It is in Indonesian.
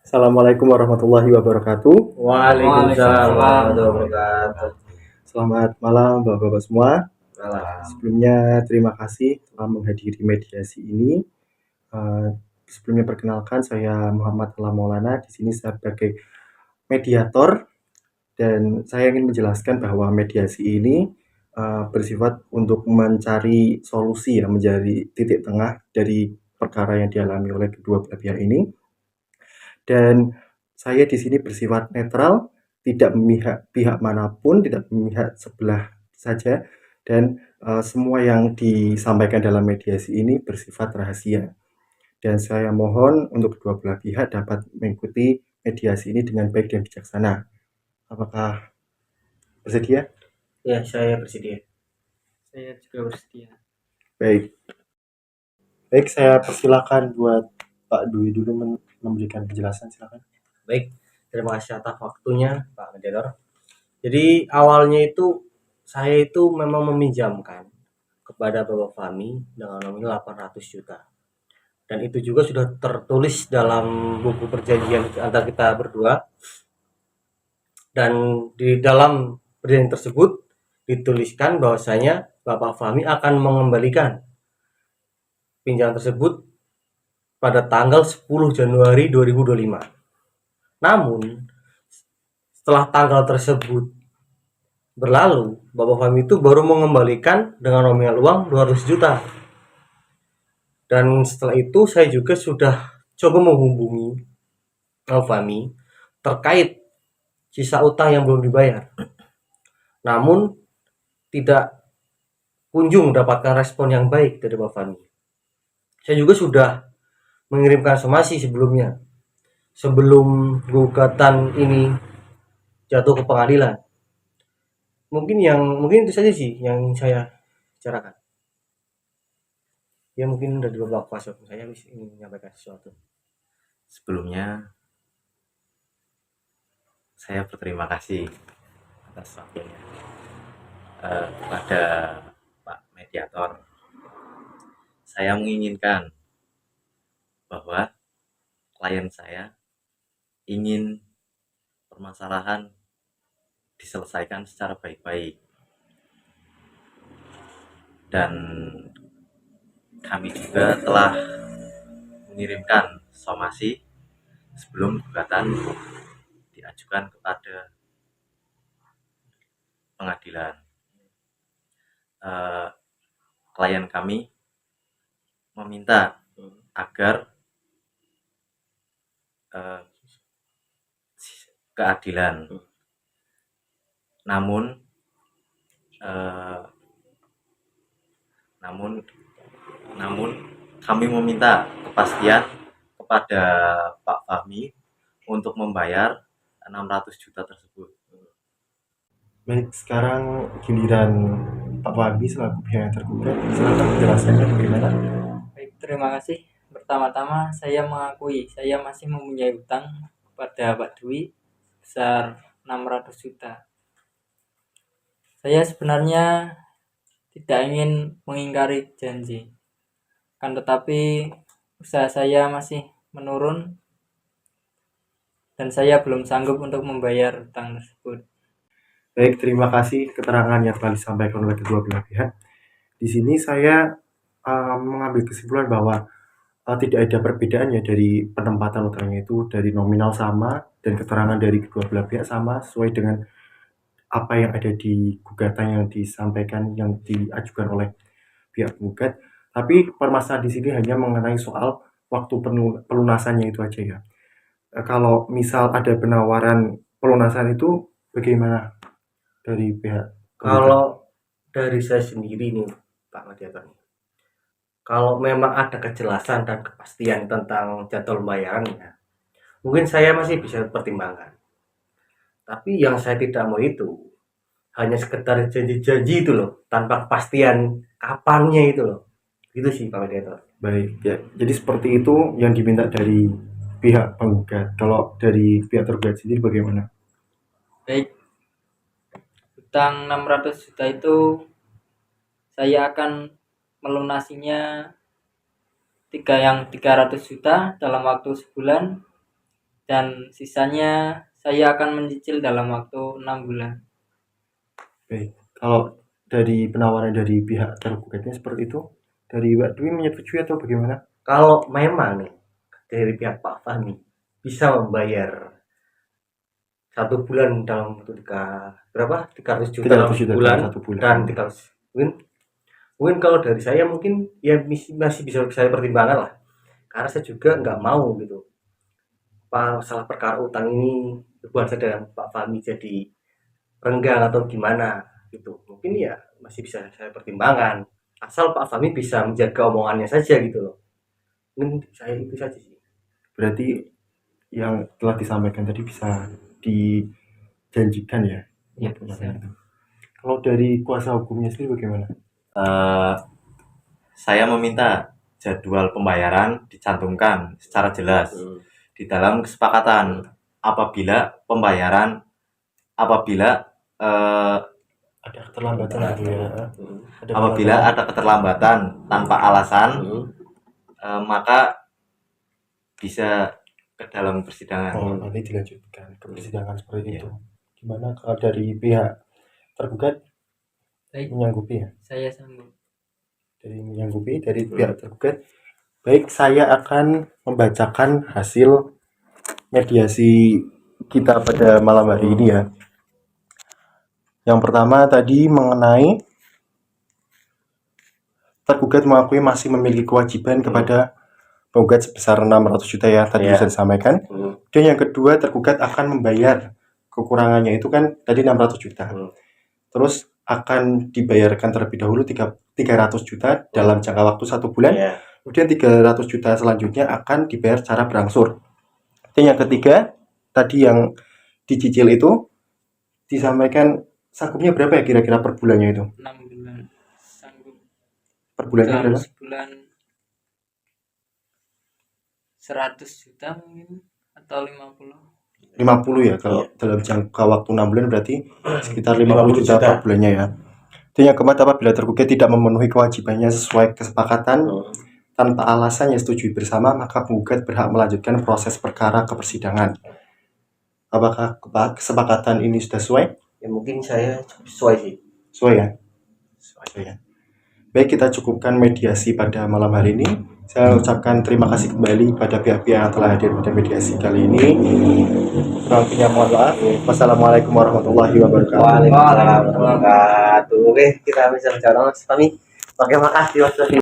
Assalamualaikum warahmatullahi wabarakatuh. Waalaikumsalam warahmatullahi wabarakatuh. Selamat malam Bapak-Bapak semua. Malam. Sebelumnya terima kasih telah menghadiri mediasi ini. Eh, Sebelumnya perkenalkan saya Muhammad Alam Maulana. Di sini saya sebagai mediator dan saya ingin menjelaskan bahwa mediasi ini bersifat untuk mencari solusi ya, menjadi titik tengah dari perkara yang dialami oleh kedua belah pihak ini. Dan saya di sini bersifat netral, tidak memihak pihak manapun, tidak memihak sebelah saja, dan semua yang disampaikan dalam mediasi ini bersifat rahasia. Dan saya mohon untuk kedua belah pihak dapat mengikuti mediasi ini dengan baik dan bijaksana. Apakah bersedia? Ya, saya bersedia. Saya juga bersedia. Baik. Baik, saya persilakan buat Pak Dwi dulu memberikan penjelasan, silakan. Baik, terima kasih atas waktunya Pak Mediator. Jadi awalnya itu saya itu memang meminjamkan kepada Bapak Fahmi dengan nominal 800 juta. Dan itu juga sudah tertulis dalam buku perjanjian antara kita berdua. Dan di dalam perjanjian tersebut dituliskan bahwasanya Bapak Fahmi akan mengembalikan pinjaman tersebut pada tanggal 10 Januari 2025. Namun, setelah tanggal tersebut berlalu, Bapak Fahmi itu baru mengembalikan dengan nominal uang 200 juta. Dan setelah itu saya juga sudah coba menghubungi Bapak Fahmi terkait sisa utang yang belum dibayar. Namun, tidak kunjung mendapatkan respon yang baik dari Bapak Fahmi. Saya juga sudah mengirimkan somasi sebelumnya, sebelum gugatan ini jatuh ke pengadilan. Mungkin itu saja sih yang saya bicarakan. Ya mungkin dari beberapa kuasa hukum saya ingin menyampaikan sesuatu. Sebelumnya saya berterima kasih atas waktunya kepada Pak Mediator. Saya menginginkan bahwa klien saya ingin permasalahan diselesaikan secara baik-baik, dan kami juga telah mengirimkan somasi sebelum gugatan diajukan kepada pengadilan. Klien kami meminta agar keadilan, namun kami meminta kepastian kepada Pak Fahmi untuk membayar 600 juta tersebut. Baik, sekarang giliran Pak Fahmi selaku pihak yang tergugat. Silakan penjelasannya bagaimana? Baik, terima kasih. Pertama-tama saya mengakui saya masih mempunyai utang kepada Pak Dwi sebesar 600 juta. Saya sebenarnya tidak ingin mengingkari janji, kan tetapi usaha saya masih menurun dan saya belum sanggup untuk membayar utang tersebut. Baik, terima kasih keterangan yang telah disampaikan oleh kedua belah pihak. Di sini saya mengambil kesimpulan bahwa tidak ada perbedaan ya dari penempatan utangnya itu dari nominal sama dan keterangan dari kedua belah pihak sama sesuai dengan apa yang ada di gugatan yang disampaikan yang diajukan oleh pihak penggugat. Tapi permasalahan di sini hanya mengenai soal waktu pelunasannya itu aja ya. Kalau misal ada penawaran pelunasan itu bagaimana dari pihak penggugat? Kalau dari saya sendiri nih Pak Mediator, kalau memang ada kejelasan dan kepastian tentang jadwal pembayarannya, mungkin saya masih bisa pertimbangkan. Tapi yang saya tidak mau itu hanya sekedar janji-janji itu loh, tanpa kepastian kapannya itu loh. Gitu sih Pak Mediator. Baik ya, jadi seperti itu yang diminta dari pihak penggugat. Kalau dari pihak tergugat sendiri bagaimana? Baik, utang 600 juta itu saya akan melunasinya 300 juta dalam waktu sebulan dan sisanya saya akan mencicil dalam waktu 6 bulan. Baik, kalau dari penawaran dari pihak tergugatnya seperti itu, dari Mbak Dwi menyetujui atau bagaimana? Kalau memang nih dari pihak Pak Fahmi bisa membayar 1 bulan dalam waktu berapa 300 juta 300 dalam juta bulan dalam 1 bulan. dan 300 mungkin kalau dari saya mungkin ya masih bisa saya pertimbangkan lah, karena saya juga nggak mau gitu masalah perkara utang ini hubungan saya dengan Pak Fahmi jadi renggang atau gimana gitu. Mungkin ya masih bisa saya pertimbangkan asal Pak Fahmi bisa menjaga omongannya saja gitu loh. Mungkin saya itu saja sih. Berarti yang telah disampaikan tadi bisa dijanjikan ya? Ya, Untuk bisa. melakukan itu. Kalau dari kuasa hukumnya sendiri bagaimana? Saya meminta jadwal pembayaran dicantumkan secara jelas di dalam kesepakatan. Apabila Ada keterlambatan gitu ya? apabila ada keterlambatan tanpa alasan, maka bisa ke dalam persidangan. Oh, nanti dilanjutkan ke persidangan seperti Iya. itu. Gimana kalau dari pihak tergugat Baik, menyanggupi ya? saya sanggup. Dari pihak tergugat. Baik, saya akan membacakan hasil mediasi kita pada malam hari ini ya. Yang pertama tadi mengenai tergugat mengakui masih memiliki kewajiban kepada penggugat sebesar 600 juta ya tadi Iya. sudah disampaikan. Dan yang kedua tergugat akan membayar kekurangannya itu kan tadi 600 juta. Terus akan dibayarkan terlebih dahulu 300 juta dalam jangka waktu 1 bulan. Iya. Kemudian 300 juta selanjutnya akan dibayar secara berangsur. Dan yang ketiga tadi yang dicicil itu disampaikan sanggupnya berapa ya kira-kira per bulannya itu? 6 bulan sanggup. Per bulannya Dalam berapa? sebulan 100 juta mungkin atau 50. 50 ya kalau dalam jangka waktu 6 bulan berarti sekitar 50 juta per bulannya ya. Dan yang keempat apabila tergugat tidak memenuhi kewajibannya sesuai kesepakatan tanpa alasan yang setujui bersama, maka penggugat berhak melanjutkan proses perkara ke persidangan. Apakah kesepakatan ini sudah sesuai? Ya mungkin saya sesuai sih. Sesuai ya? Sesuai ya. Baik, kita cukupkan mediasi pada malam hari ini. Saya ucapkan terima kasih kembali pada pihak-pihak yang telah hadir pada mediasi kali ini. Kurang lebihnya mohon maaf. Wassalamualaikum warahmatullahi wabarakatuh. Waalaikumsalam warahmatullahi wabarakatuh. Oke, kita bisa bicara Mas Fahmi. Oke, makasih Mas Fahmi.